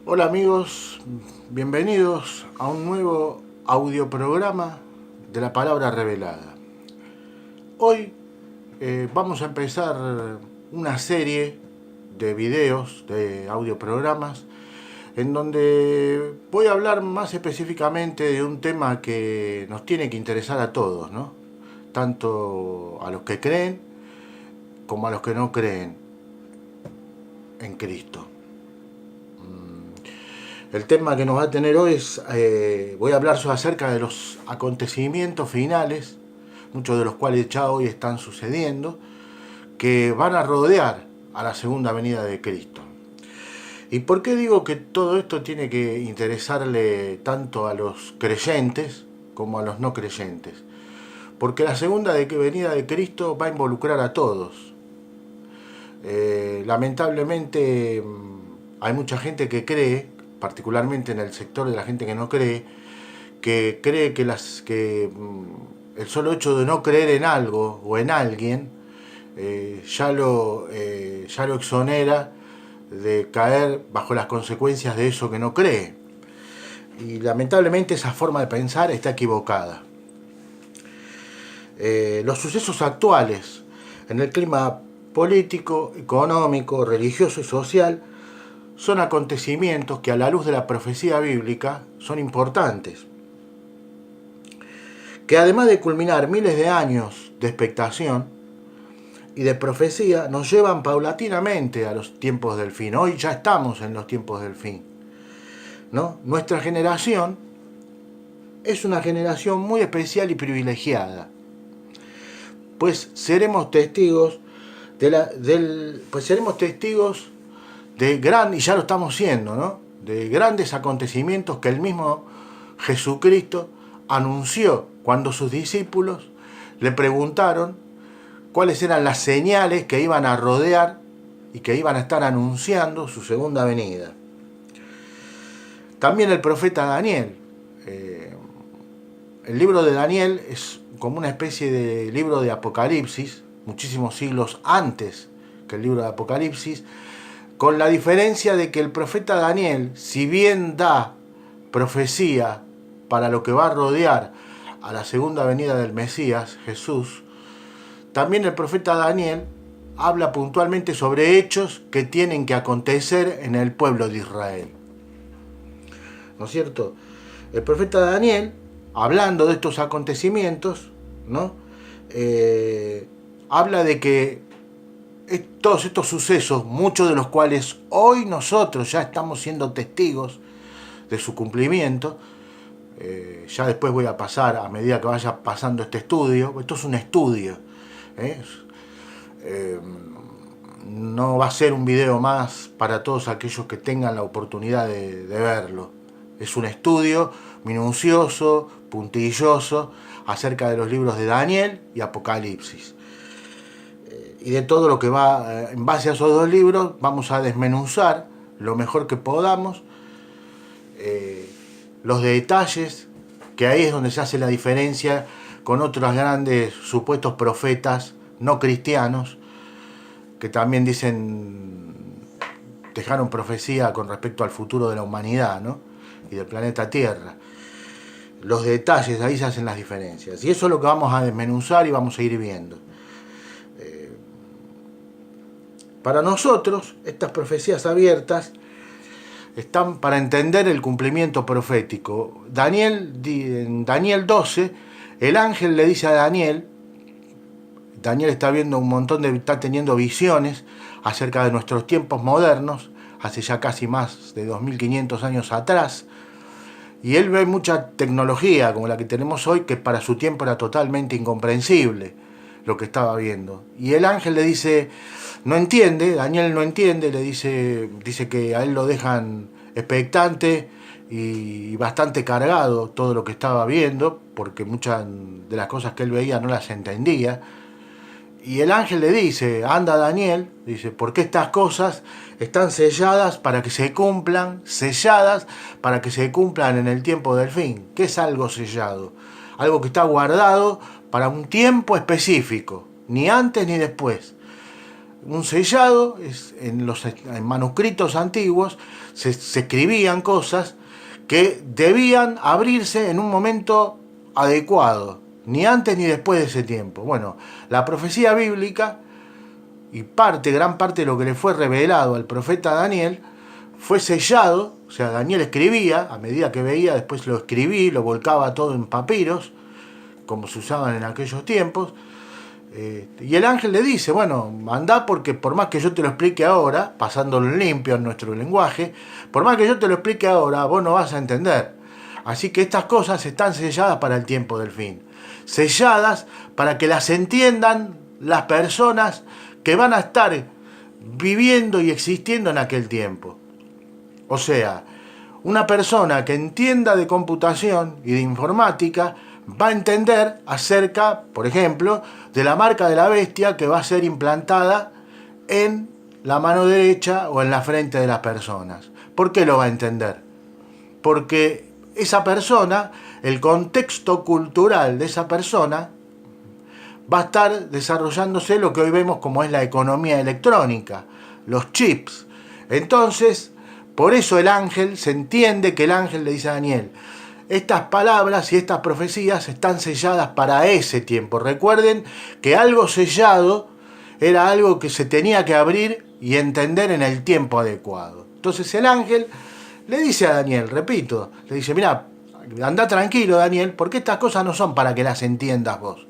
Hola amigos, bienvenidos a un nuevo audioprograma de la palabra revelada. Hoy vamos a empezar una serie de videos, de audioprogramas, en donde voy a hablar más específicamente de un tema que nos tiene que interesar a todos, ¿no? Tanto a los que creen como a los que no creen en Cristo. El tema que nos va a tener hoy es, voy a hablar acerca de los acontecimientos finales, muchos de los cuales ya hoy están sucediendo, que van a rodear a la segunda venida de Cristo. ¿Y por qué digo que todo esto tiene que interesarle tanto a los creyentes como a los no creyentes? Porque la segunda venida de Cristo va a involucrar a todos. Lamentablemente hay mucha gente que cree, particularmente en el sector de la gente que no cree, que cree que el solo hecho de no creer en algo o en alguien ya lo exonera de caer bajo las consecuencias de eso que no cree. Y lamentablemente esa forma de pensar está equivocada. Los sucesos actuales en el clima político, económico, religioso y social son acontecimientos que a la luz de la profecía bíblica son importantes, que además de culminar miles de años de expectación y de profecía, nos llevan paulatinamente a los tiempos del fin. Hoy ya estamos en los tiempos del fin, ¿no? Nuestra generación es una generación muy especial y privilegiada, pues seremos testigos y ya lo estamos siendo, ¿no? De grandes acontecimientos que el mismo Jesucristo anunció cuando sus discípulos le preguntaron cuáles eran las señales que iban a rodear y que iban a estar anunciando su segunda venida. También el profeta Daniel. El libro de Daniel es como una especie de libro de Apocalipsis, muchísimos siglos antes que el libro de Apocalipsis, con la diferencia de que el profeta Daniel, si bien da profecía para lo que va a rodear a la segunda venida del Mesías, Jesús, también el profeta Daniel habla puntualmente sobre hechos que tienen que acontecer en el pueblo de Israel. ¿No es cierto? El profeta Daniel, hablando de estos acontecimientos, ¿no? Habla de que todos estos sucesos, muchos de los cuales hoy nosotros ya estamos siendo testigos de su cumplimiento, ya después voy a pasar, a medida que vaya pasando este estudio, esto es un estudio, no va a ser un video más para todos aquellos que tengan la oportunidad de verlo. Es un estudio minucioso, puntilloso, acerca de los libros de Daniel y Apocalipsis. Y de todo lo que va en base a esos dos libros, vamos a desmenuzar lo mejor que podamos los detalles, que ahí es donde se hace la diferencia con otros grandes supuestos profetas no cristianos, que también dejaron profecía con respecto al futuro de la humanidad, ¿no? Y del planeta Tierra. Los detalles, ahí se hacen las diferencias. Y eso es lo que vamos a desmenuzar y vamos a ir viendo. Para nosotros, estas profecías abiertas están para entender el cumplimiento profético. En Daniel 12, el ángel le dice a Daniel está viendo está teniendo visiones acerca de nuestros tiempos modernos, hace ya casi más de 2500 años atrás, y él ve mucha tecnología como la que tenemos hoy, que para su tiempo era totalmente incomprensible lo que estaba viendo. Y el ángel le dice, no entiende, Daniel no entiende, dice que a él lo dejan expectante y bastante cargado todo lo que estaba viendo, porque muchas de las cosas que él veía no las entendía. Y el ángel le dice, anda Daniel, dice, porque estas cosas están selladas para que se cumplan en el tiempo del fin. ¿Qué es algo sellado? Algo que está guardado para un tiempo específico, ni antes ni después. un sellado, en manuscritos antiguos se escribían cosas que debían abrirse en un momento adecuado, ni antes ni después de ese tiempo. Bueno, la profecía bíblica y gran parte de lo que le fue revelado al profeta Daniel fue sellado, o sea, Daniel escribía, a medida que veía, después lo escribí, lo volcaba todo en papiros, como se usaban en aquellos tiempos, y el ángel le dice, bueno, andá porque por más que yo te lo explique ahora, pasándolo limpio en nuestro lenguaje, por más que yo te lo explique ahora, vos no vas a entender. Así que estas cosas están selladas para el tiempo del fin. Selladas para que las entiendan las personas que van a estar viviendo y existiendo en aquel tiempo. O sea, una persona que entienda de computación y de informática va a entender acerca, por ejemplo, de la marca de la bestia que va a ser implantada en la mano derecha o en la frente de las personas. ¿Por qué lo va a entender? Porque esa persona, el contexto cultural de esa persona, va a estar desarrollándose lo que hoy vemos como es la economía electrónica, los chips. Entonces, por eso el ángel, se entiende que el ángel le dice a Daniel, estas palabras y estas profecías están selladas para ese tiempo. Recuerden que algo sellado era algo que se tenía que abrir y entender en el tiempo adecuado. Entonces el ángel le dice a Daniel, repito, le dice, mira, anda tranquilo Daniel, porque estas cosas no son para que las entiendas vos.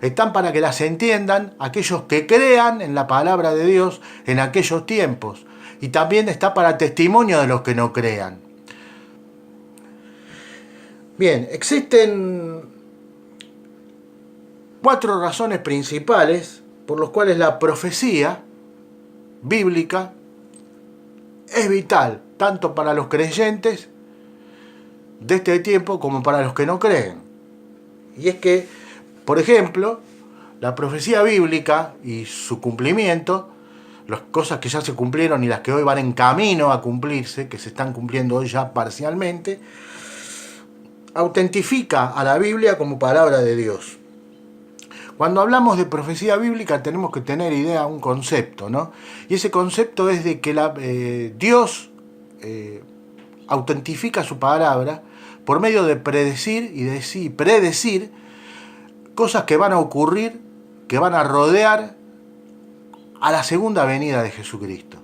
Están para que las entiendan aquellos que crean en la palabra de Dios en aquellos tiempos. Y también está para testimonio de los que no crean. Bien, existen 4 razones principales por las cuales la profecía bíblica es vital, tanto para los creyentes de este tiempo como para los que no creen. Y es que, por ejemplo, la profecía bíblica y su cumplimiento, las cosas que ya se cumplieron y las que hoy van en camino a cumplirse, que se están cumpliendo hoy ya parcialmente, autentifica a la Biblia como palabra de Dios. Cuando hablamos de profecía bíblica tenemos que tener idea, un concepto, ¿no? Y ese concepto es de que Dios autentifica su palabra por medio de predecir y predecir cosas que van a ocurrir, que van a rodear a la segunda venida de Jesucristo.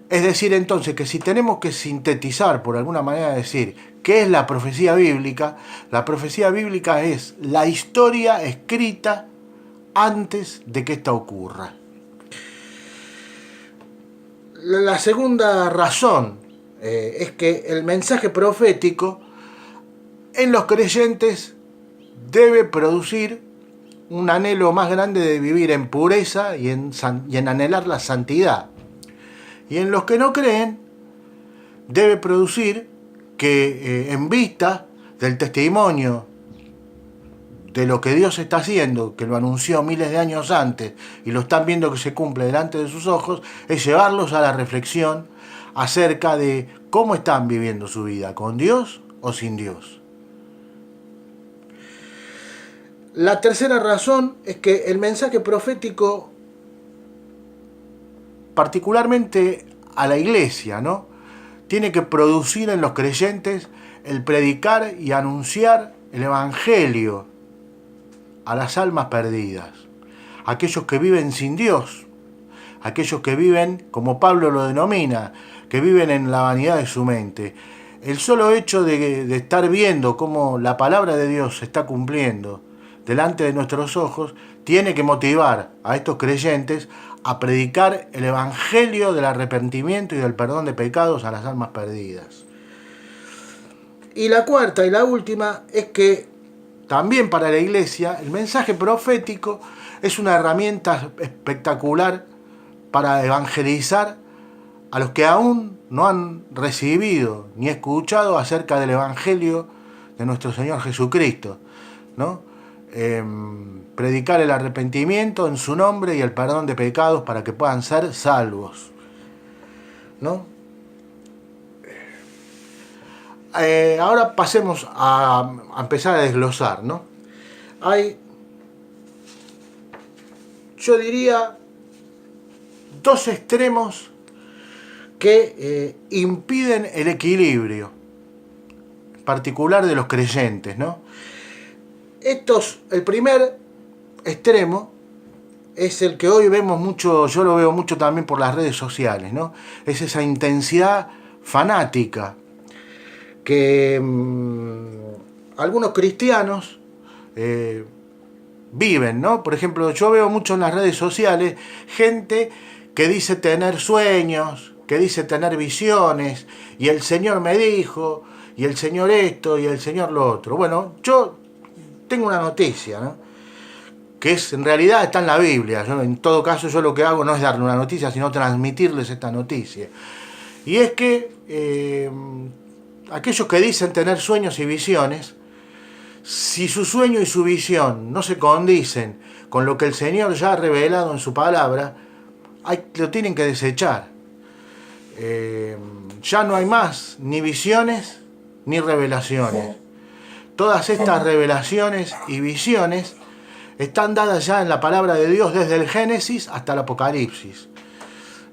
Es decir, entonces, que si tenemos que sintetizar, por alguna manera decir, ¿qué es la profecía bíblica? La profecía bíblica es la historia escrita antes de que ésta ocurra. La segunda razón es que el mensaje profético en los creyentes debe producir un anhelo más grande de vivir en pureza y en anhelar la santidad. Y en los que no creen, debe producir que en vista del testimonio de lo que Dios está haciendo, que lo anunció miles de años antes y lo están viendo que se cumple delante de sus ojos, es llevarlos a la reflexión acerca de cómo están viviendo su vida, con Dios o sin Dios. La tercera razón es que el mensaje profético, particularmente a la iglesia, ¿no?, tiene que producir en los creyentes el predicar y anunciar el evangelio a las almas perdidas, aquellos que viven sin Dios, aquellos que viven, como Pablo lo denomina, que viven en la vanidad de su mente. El solo hecho de estar viendo cómo la palabra de Dios se está cumpliendo delante de nuestros ojos tiene que motivar a estos creyentes a predicar el evangelio del arrepentimiento y del perdón de pecados a las almas perdidas. Y la cuarta y la última es que también para la iglesia el mensaje profético es una herramienta espectacular para evangelizar a los que aún no han recibido ni escuchado acerca del evangelio de nuestro Señor Jesucristo, ¿no? Predicar el arrepentimiento en su nombre y el perdón de pecados para que puedan ser salvos, ¿no? Ahora pasemos a empezar a desglosar, ¿no? Hay, yo diría, dos extremos que impiden el equilibrio, en particular de los creyentes, ¿no? El primer extremo es el que hoy vemos mucho, yo lo veo mucho también por las redes sociales, ¿no? Es esa intensidad fanática que algunos cristianos viven, ¿no? Por ejemplo, yo veo mucho en las redes sociales gente que dice tener sueños, que dice tener visiones, y el Señor me dijo, y el Señor esto, y el Señor lo otro. Bueno, yo tengo una noticia, ¿no? Que en realidad está en la Biblia. En todo caso, yo lo que hago no es darle una noticia, sino transmitirles esta noticia. Y es que aquellos que dicen tener sueños y visiones, si su sueño y su visión no se condicen con lo que el Señor ya ha revelado en su palabra, lo tienen que desechar. Ya no hay más ni visiones ni revelaciones. Todas estas revelaciones y visiones están dadas ya en la palabra de Dios desde el Génesis hasta el Apocalipsis.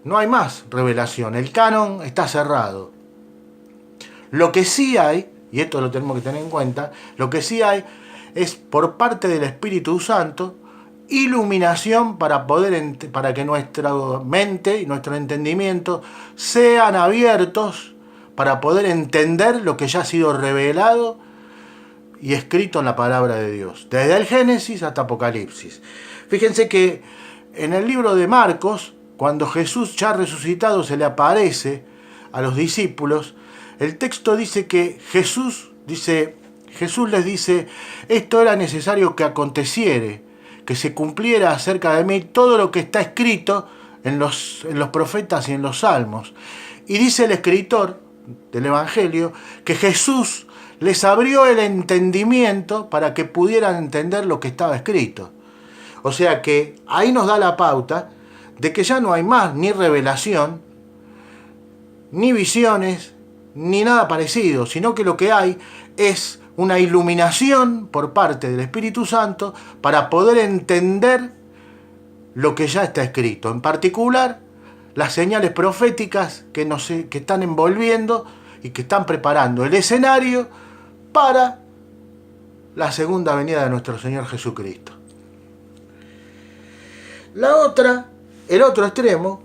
No hay más revelación, el canon está cerrado. Lo que sí hay, y esto lo tenemos que tener en cuenta, lo que sí hay es por parte del Espíritu Santo iluminación para que nuestra mente y nuestro entendimiento sean abiertos para poder entender lo que ya ha sido revelado y escrito en la palabra de Dios, desde el Génesis hasta Apocalipsis. Fíjense que en el libro de Marcos, cuando Jesús ya resucitado se le aparece a los discípulos, el texto dice que Jesús les dice, esto era necesario que aconteciere, que se cumpliera acerca de mí todo lo que está escrito en los profetas y en los salmos. Y dice el escritor del Evangelio que Jesús les abrió el entendimiento para que pudieran entender lo que estaba escrito. O sea que ahí nos da la pauta de que ya no hay más ni revelación, ni visiones, ni nada parecido, sino que lo que hay es una iluminación por parte del Espíritu Santo para poder entender lo que ya está escrito. En particular, las señales proféticas que están envolviendo y que están preparando el escenario para la segunda venida de nuestro Señor Jesucristo. El otro extremo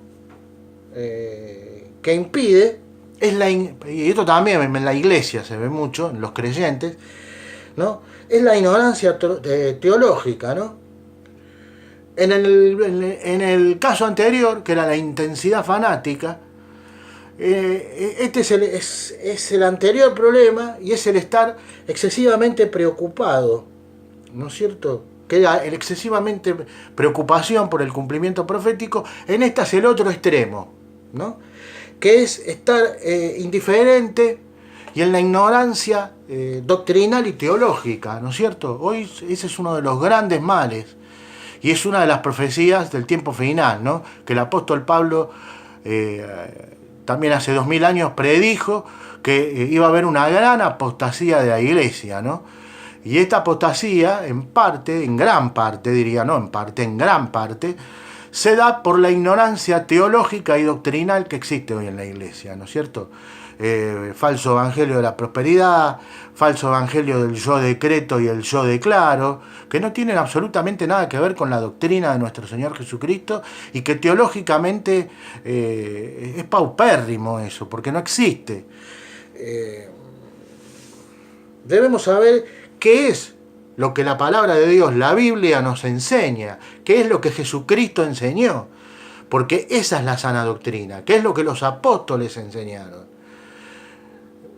que impide es y esto también en la iglesia se ve mucho, en los creyentes, ¿no? Es la ignorancia teológica, ¿no? En el caso anterior, que era la intensidad fanática, este es el anterior problema, y es el estar excesivamente preocupado, ¿no es cierto? Que era el excesivamente preocupación por el cumplimiento profético. En esta es el otro extremo, ¿no? Que es estar indiferente y en la ignorancia doctrinal y teológica, ¿no es cierto? Hoy ese es uno de los grandes males, y es una de las profecías del tiempo final, ¿no? Que el apóstol Pablo también hace 2000 años predijo que iba a haber una gran apostasía de la iglesia, ¿no? Y esta apostasía, en gran parte, se da por la ignorancia teológica y doctrinal que existe hoy en la iglesia, ¿no es cierto? Falso evangelio de la prosperidad, falso evangelio del yo decreto y el yo declaro, que no tienen absolutamente nada que ver con la doctrina de nuestro Señor Jesucristo, y que teológicamente es paupérrimo eso, porque no existe. Debemos saber qué es lo que la palabra de Dios, la Biblia, nos enseña, qué es lo que Jesucristo enseñó, porque esa es la sana doctrina, qué es lo que los apóstoles enseñaron.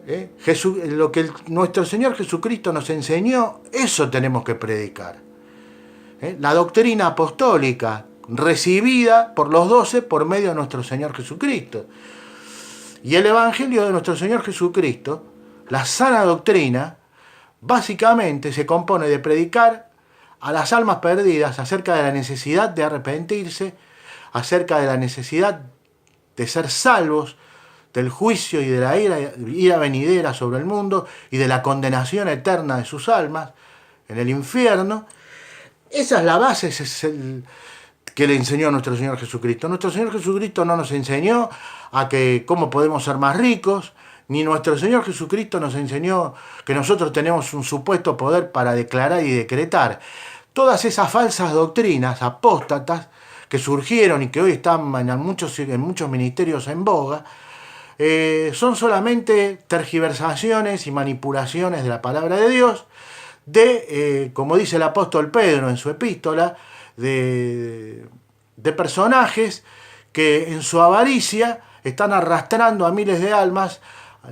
Lo que nuestro Señor Jesucristo nos enseñó, eso tenemos que predicar. La doctrina apostólica recibida por los 12 por medio de nuestro Señor Jesucristo. Y el Evangelio de nuestro Señor Jesucristo, la sana doctrina, básicamente se compone de predicar a las almas perdidas acerca de la necesidad de arrepentirse, acerca de la necesidad de ser salvos del juicio y de la ira venidera sobre el mundo y de la condenación eterna de sus almas en el infierno. Esa es la base, ese es que le enseñó nuestro Señor Jesucristo. Nuestro Señor Jesucristo no nos enseñó a que cómo podemos ser más ricos, ni nuestro Señor Jesucristo nos enseñó que nosotros tenemos un supuesto poder para declarar y decretar. Todas esas falsas doctrinas apóstatas que surgieron y que hoy están en muchos ministerios en boga, son solamente tergiversaciones y manipulaciones de la palabra de Dios, como dice el apóstol Pedro en su epístola, de personajes que en su avaricia están arrastrando a miles de almas,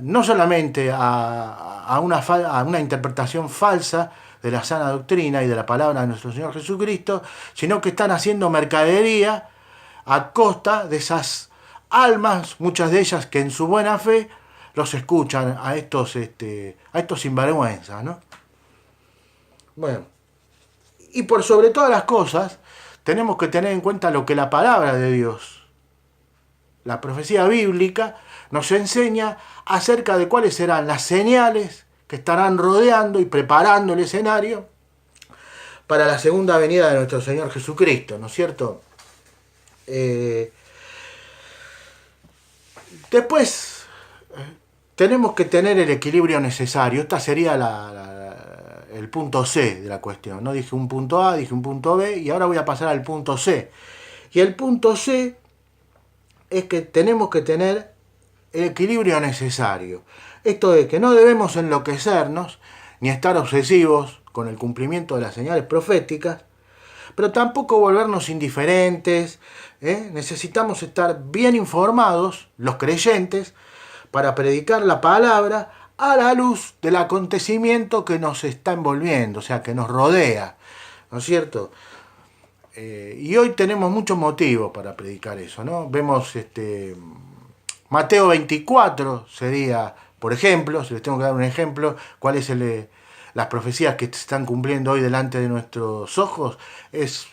no solamente a una interpretación falsa de la sana doctrina y de la palabra de nuestro Señor Jesucristo, sino que están haciendo mercadería a costa de esas almas, muchas de ellas que en su buena fe los escuchan a estos sinvergüenzas, ¿no? Bueno, y por sobre todas las cosas, tenemos que tener en cuenta lo que la palabra de Dios, la profecía bíblica, nos enseña acerca de cuáles serán las señales que estarán rodeando y preparando el escenario para la segunda venida de nuestro Señor Jesucristo, ¿no es cierto? Después tenemos que tener el equilibrio necesario. Esta sería el punto C de la cuestión, ¿no? Dije un punto A, dije un punto B y ahora voy a pasar al punto C. Y el punto C es que tenemos que tener el equilibrio necesario. Esto de que no debemos enloquecernos ni estar obsesivos con el cumplimiento de las señales proféticas, pero tampoco volvernos indiferentes. Necesitamos estar bien informados, los creyentes, para predicar la palabra a la luz del acontecimiento que nos está envolviendo, o sea, que nos rodea, ¿no es cierto? Y hoy tenemos muchos motivos para predicar eso, ¿no? Vemos Mateo 24 sería, por ejemplo, si les tengo que dar un ejemplo, cuál es las profecías que se están cumpliendo hoy delante de nuestros ojos, es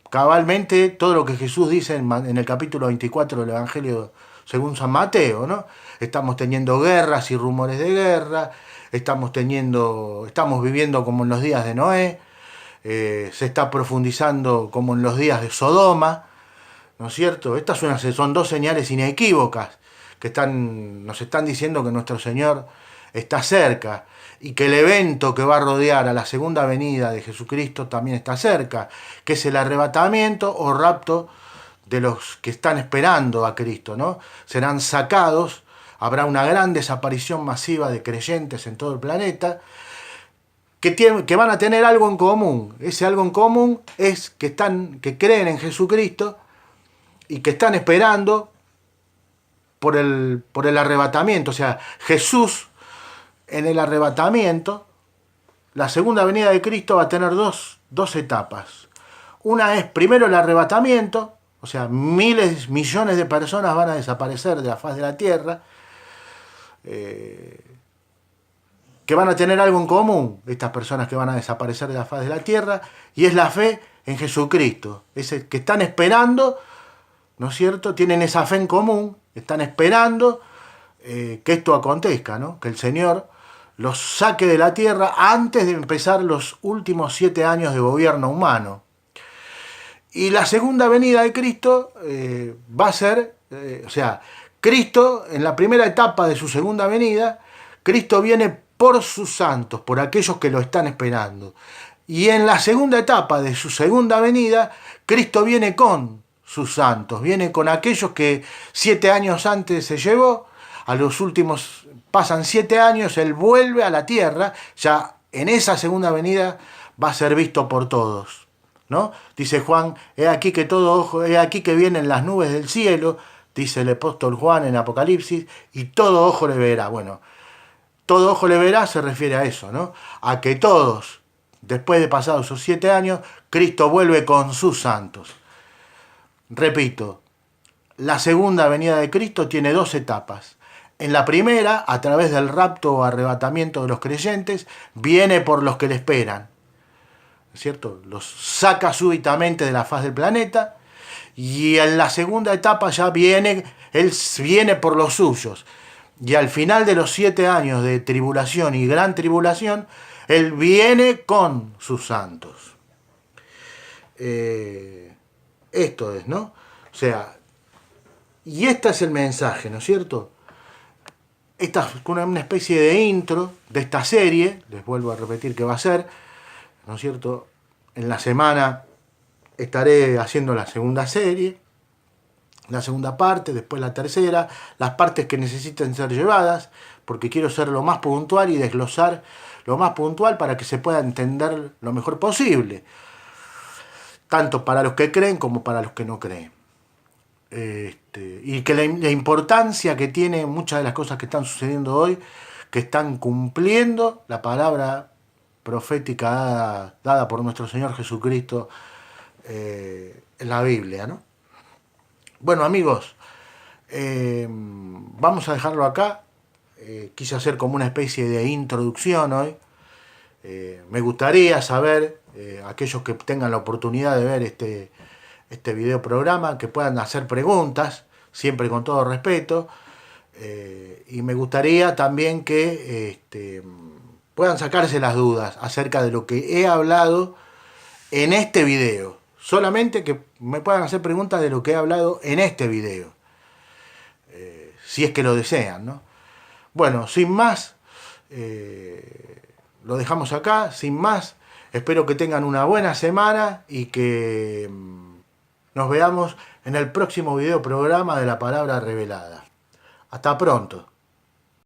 cabalmente todo lo que Jesús dice en el capítulo 24 del Evangelio según San Mateo, ¿no? Estamos teniendo guerras y rumores de guerra, estamos viviendo como en los días de Noé, se está profundizando como en los días de Sodoma, ¿no es cierto? Estas son dos señales inequívocas que nos están diciendo que nuestro Señor está cerca y que el evento que va a rodear a la segunda venida de Jesucristo también está cerca, que es el arrebatamiento o rapto de los que están esperando a Cristo, ¿no? Serán sacados, habrá una gran desaparición masiva de creyentes en todo el planeta que van a tener algo en común. Ese algo en común es que creen en Jesucristo y que están esperando por el arrebatamiento. O sea, Jesús en el arrebatamiento, la segunda venida de Cristo va a tener dos etapas. Una es primero el arrebatamiento, o sea, millones de personas van a desaparecer de la faz de la tierra, que van a tener algo en común, estas personas que van a desaparecer de la faz de la tierra, y es la fe en Jesucristo. Que están esperando, ¿no es cierto? Tienen esa fe en común, están esperando que esto acontezca, ¿no? Que el Señor los saque de la tierra antes de empezar los últimos 7 años de gobierno humano. Y la segunda venida de Cristo va a ser, Cristo, en la primera etapa de su segunda venida, Cristo viene por sus santos, por aquellos que lo están esperando. Y en la segunda etapa de su segunda venida, Cristo viene con sus santos, viene con aquellos que 7 años antes se llevó, a los últimos pasan 7 años, Él vuelve a la tierra, ya en esa segunda venida va a ser visto por todos, ¿no? Dice Juan, he aquí que vienen las nubes del cielo, dice el apóstol Juan en Apocalipsis, y todo ojo le verá. Bueno, todo ojo le verá se refiere a eso, ¿no? A que todos, después de pasados esos 7 años, Cristo vuelve con sus santos. Repito, la segunda venida de Cristo tiene 2 etapas. En la primera, a través del rapto o arrebatamiento de los creyentes, viene por los que le esperan, ¿no es cierto? Los saca súbitamente de la faz del planeta, y en la segunda etapa ya Él viene por los suyos. Y al final de los 7 años de tribulación y gran tribulación, Él viene con sus santos. Esto es, ¿no? O sea, y este es el mensaje, ¿no es cierto? Esta es una especie de intro de esta serie, les vuelvo a repetir que va a ser, ¿no es cierto? En la semana estaré haciendo la segunda serie, la segunda parte, después la tercera, las partes que necesiten ser llevadas, porque quiero ser lo más puntual y desglosar lo más puntual para que se pueda entender lo mejor posible, tanto para los que creen como para los que no creen. Y que la importancia que tiene muchas de las cosas que están sucediendo hoy, que están cumpliendo la palabra profética dada por nuestro Señor Jesucristo en la Biblia, ¿no? Bueno, amigos, vamos a dejarlo acá. Quise hacer como una especie de introducción hoy. Me gustaría saber, aquellos que tengan la oportunidad de ver este video programa, que puedan hacer preguntas, siempre con todo respeto. Y me gustaría también que puedan sacarse las dudas acerca de lo que he hablado en este video. Solamente que me puedan hacer preguntas de lo que he hablado en este video, si es que lo desean, ¿no? Bueno, sin más, lo dejamos acá, sin más. Espero que tengan una buena semana y que nos veamos en el próximo video programa de la Palabra Revelada. Hasta pronto.